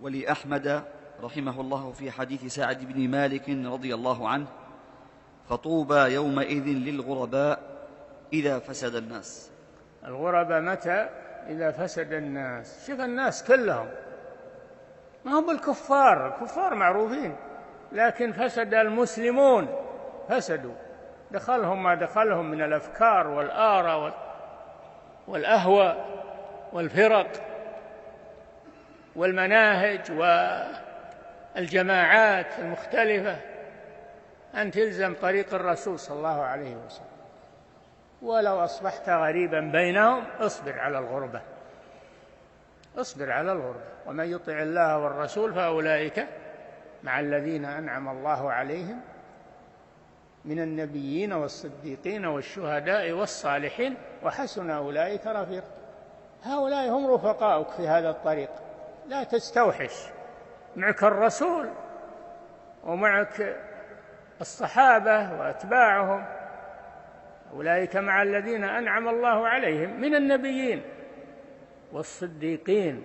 ولأحمد رحمه الله في حديث سعد بن مالك رضي الله عنه: فطوبى يومئذ للغرباء إذا فسد الناس. الغرباء متى؟ إذا فسد الناس. شوف الناس كلهم، ما هم بالكفار، الكفار معروفين، لكن فسد المسلمون، فسدوا، دخلهم ما دخلهم من الأفكار والآراء والأهواء والفرق والمناهج والجماعات المختلفة. أن تلزم طريق الرسول صلى الله عليه وسلم، ولو أصبحت غريبا بينهم اصبر على الغربة، اصبر على الغربة. ومن يطع الله والرسول فأولئك مع الذين أنعم الله عليهم من النبيين والصديقين والشهداء والصالحين وحسن أولئك رفيقا. هؤلاء هم رفقاؤك في هذا الطريق، لا تستوحش، معك الرسول ومعك الصحابة وأتباعهم، أولئك مع الذين أنعم الله عليهم من النبيين والصديقين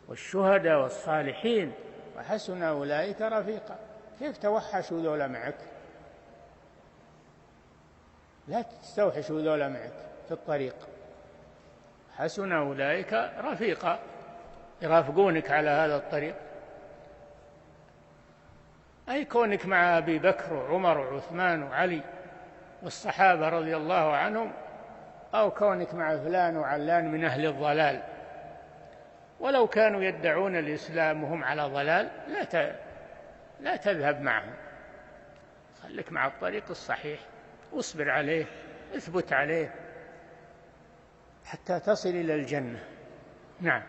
والشهداء والصالحين وحسن أولئك رفيقا. كيف توحشوا ذولا معك؟ لا تستوحشوا ذولا معك في الطريق. حسن أولئك رفيقا، يرافقونك على هذا الطريق. أي كونك مع أبي بكر وعمر وعثمان وعلي والصحابة رضي الله عنهم، أو كونك مع فلان وعلان من أهل الضلال، ولو كانوا يدعون الإسلام وهم على ضلال لا تذهب معهم، خليك مع الطريق الصحيح، واصبر عليه، اثبت عليه حتى تصل إلى الجنة. نعم.